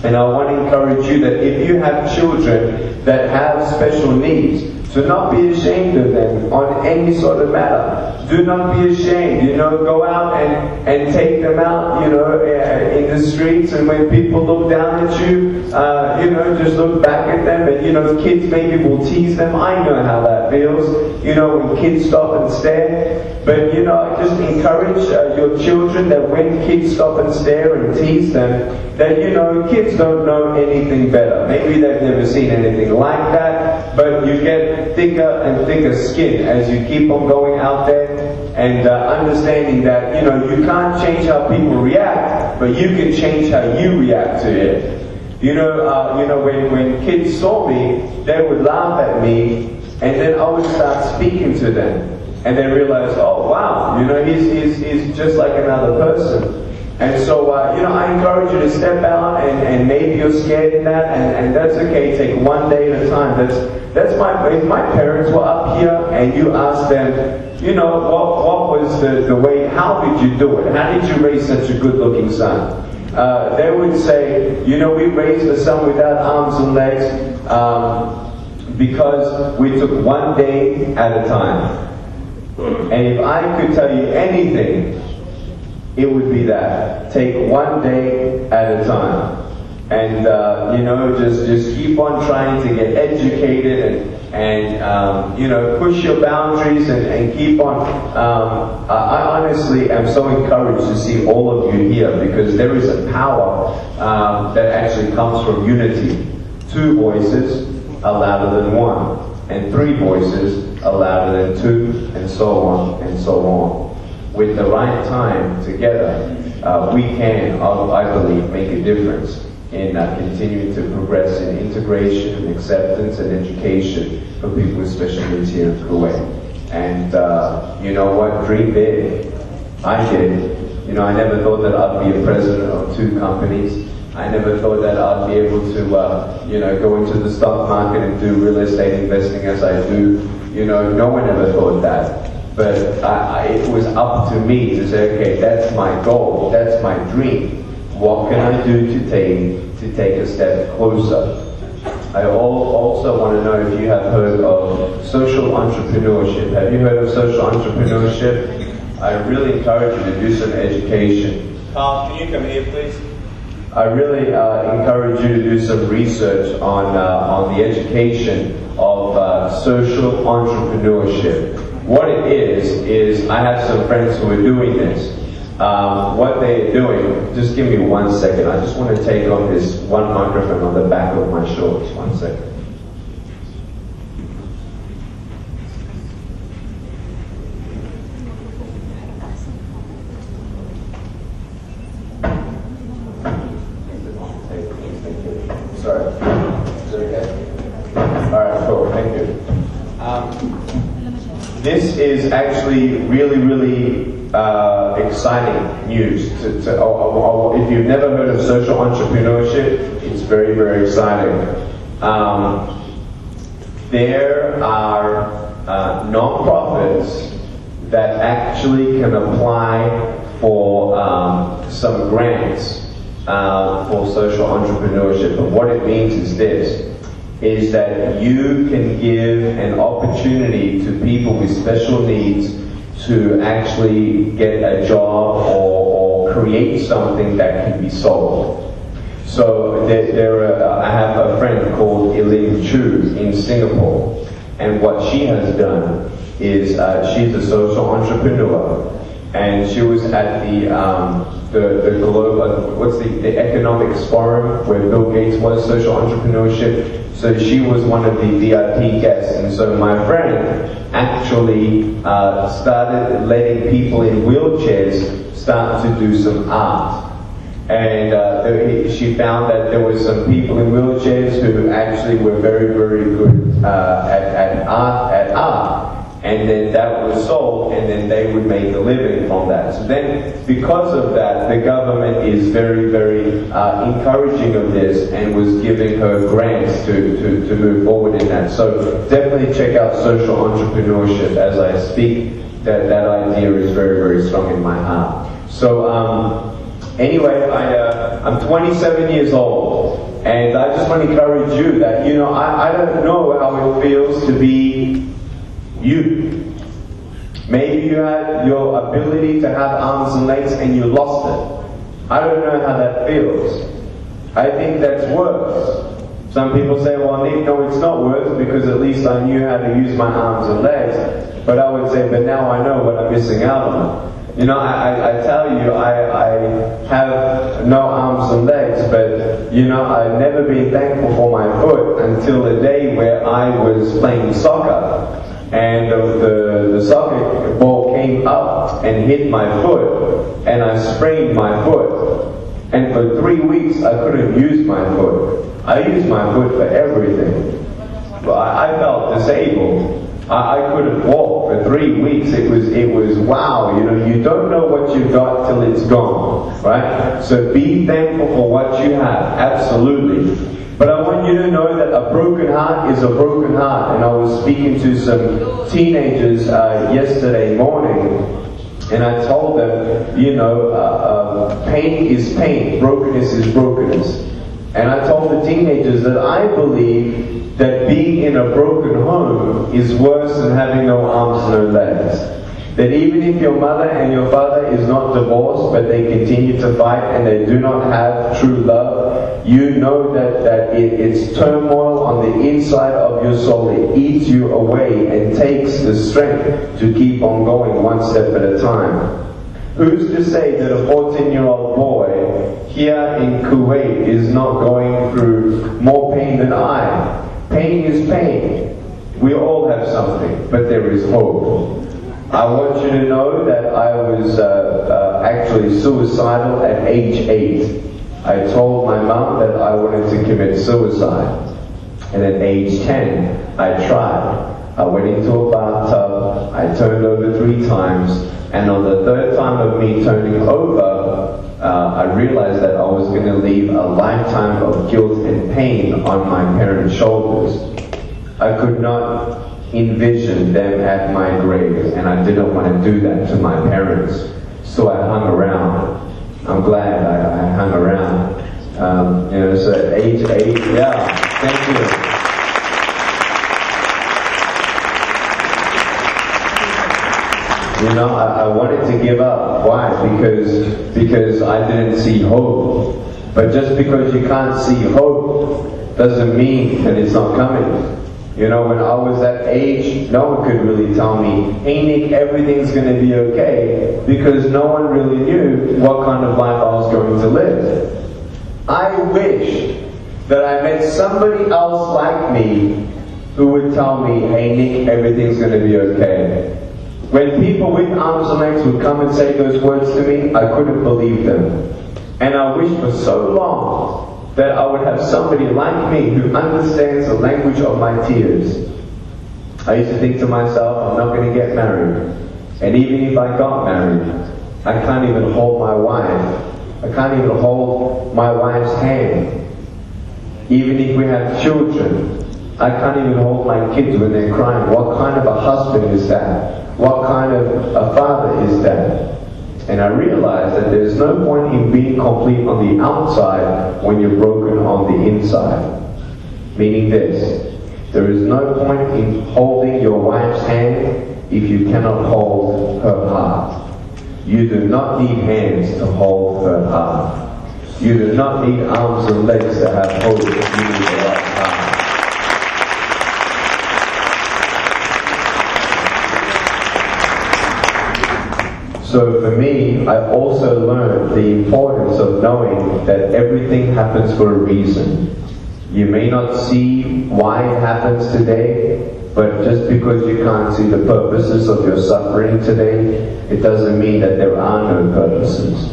And I want to encourage you that if you have children that have special needs, to not be ashamed of them on any sort of matter. Do not be ashamed, go out and take them out, in the streets, and when people look down at you, just look back at them, and kids maybe will tease them. I know how that feels, when kids stop and stare. But I just encourage your children that when kids stop and stare and tease them, that kids don't know anything better. Maybe they've never seen anything like that, but you get thicker and thicker skin as you keep on going out there, and understanding that you can't change how people react, but you can change how you react to it. When kids saw me, they would laugh at me, and then I would start speaking to them, and they realize, oh wow, he's just like another person. And so, I encourage you to step out, and maybe you're scared in that, and that's okay. Take one day at a time. That's if my parents were up here, and you asked them, what was the way? How did you do it? How did you raise such a good-looking son? They would say, we raised a son without arms and legs because we took one day at a time. And if I could tell you anything, it would be that. Take one day at a time. And, just keep on trying to get educated and push your boundaries and keep on. I honestly am so encouraged to see all of you here, because there is a power that actually comes from unity. 2 voices are louder than 1, and 3 voices are louder than 2, and so on and so on. With the right time together, we can, I believe, make a difference in continuing to progress in integration, acceptance, and education for people with special needs here in Kuwait. And you know what? Dream big. I did. I never thought that I'd be a president of 2 companies. I never thought that I'd be able to, go into the stock market and do real estate investing as I do. No one ever thought that. But it was up to me to say, okay, that's my goal, that's my dream. What can I do to take a step closer? I also want to know if you have heard of social entrepreneurship. Have you heard of social entrepreneurship? I really encourage you to do some education. Carl, can you come here, please? I really encourage you to do some research on the education of social entrepreneurship. What it is I have some friends who are doing this. What they're doing, just give me 1 second. I just want to take off this one microphone on the back of my shorts. 1 second. Sorry. Is it okay? Alright, cool. Thank you. This is actually really exciting news. If you've never heard of social entrepreneurship, it's very exciting. There are non-profits that actually can apply for some grants for social entrepreneurship. And what it means is this, is that you can give an opportunity to people with special needs to actually get a job or create something that can be sold. So I have a friend called Elaine Chu in Singapore, and what she has done is she's a social entrepreneur, and she was at the global, the economics forum where Bill Gates was, social entrepreneurship. So she was one of the VIP guests, and so my friend actually started letting people in wheelchairs start to do some art. And she found that there were some people in wheelchairs who actually were very good at art. And then that was sold, and then they would make a living from that. So then, because of that, the government is very encouraging of this, and was giving her grants to move forward in that. So definitely check out social entrepreneurship as I speak. That idea is very strong in my heart. So Anyway, I'm 27 years old, and I just want to encourage you that, you know, I don't know how it feels to be you. Maybe you had your ability to have arms and legs and you lost it. I don't know how that feels. I think that's worse. Some people say, well, Nick, no, it's not worse because at least I knew how to use my arms and legs. But I would say, but now I know what I'm missing out on. You know, I tell you, I have no arms and legs, but, you know, I've never been thankful for my foot until the day where I was playing soccer. And the soccer ball came up and hit my foot, and I sprained my foot. And for 3 weeks, I couldn't use my foot. I used my foot for everything. But I felt disabled. I couldn't walk for 3 weeks. It was wow, you know, you don't know what you've got till it's gone, right? So be thankful for what you have, absolutely. But I want you to know that a broken heart is a broken heart. And I was speaking to some teenagers yesterday morning, and I told them, you know, pain is pain, brokenness is brokenness. And I told the teenagers that I believe that being in a broken home is worse than having no arms, no legs. That even if your mother and your father is not divorced, but they continue to fight and they do not have true love, you know that it's turmoil on the inside of your soul. It eats you away and takes the strength to keep on going one step at a time. Who's to say that a 14-year-old boy here in Kuwait is not going through more pain than I? Pain is pain. We all have something, but there is hope. I want you to know that I was actually suicidal at age 8. I told my mom that I wanted to commit suicide. And at age 10, I tried. I went into a bathtub, I turned over 3 times, and on the 3rd time of me turning over, I realized that I was going to leave a lifetime of guilt and pain on my parents' shoulders. I could not envision them at my grave, and I didn't want to do that to my parents. So I hung around. I'm glad I hung around. You know, so at age 8, yeah, thank you. You know, I wanted to give up. Why? Because I didn't see hope. But just because you can't see hope doesn't mean that it's not coming. You know, when I was that age, no one could really tell me, hey Nick, everything's going to be okay, because no one really knew what kind of life I was going to live. I wish that I met somebody else like me who would tell me, hey Nick, everything's going to be okay. When people with arms and legs would come and say those words to me, I couldn't believe them. And I wished for so long that I would have somebody like me who understands the language of my tears. I used to think to myself, I'm not going to get married. And even if I got married, I can't even hold my wife. I can't even hold my wife's hand. Even if we have children, I can't even hold my kids when they're crying. What kind of a husband is that? What kind of a father is that? And I realized that there's no point in being complete on the outside when you're broken on the inside. Meaning this, there is no point in holding your wife's hand if you cannot hold her heart. You do not need hands to hold her heart. You do not need arms and legs to have hope. You need the right heart. So for me, I also learned the importance of knowing that everything happens for a reason. You may not see why it happens today, but just because you can't see the purposes of your suffering today, it doesn't mean that there are no purposes.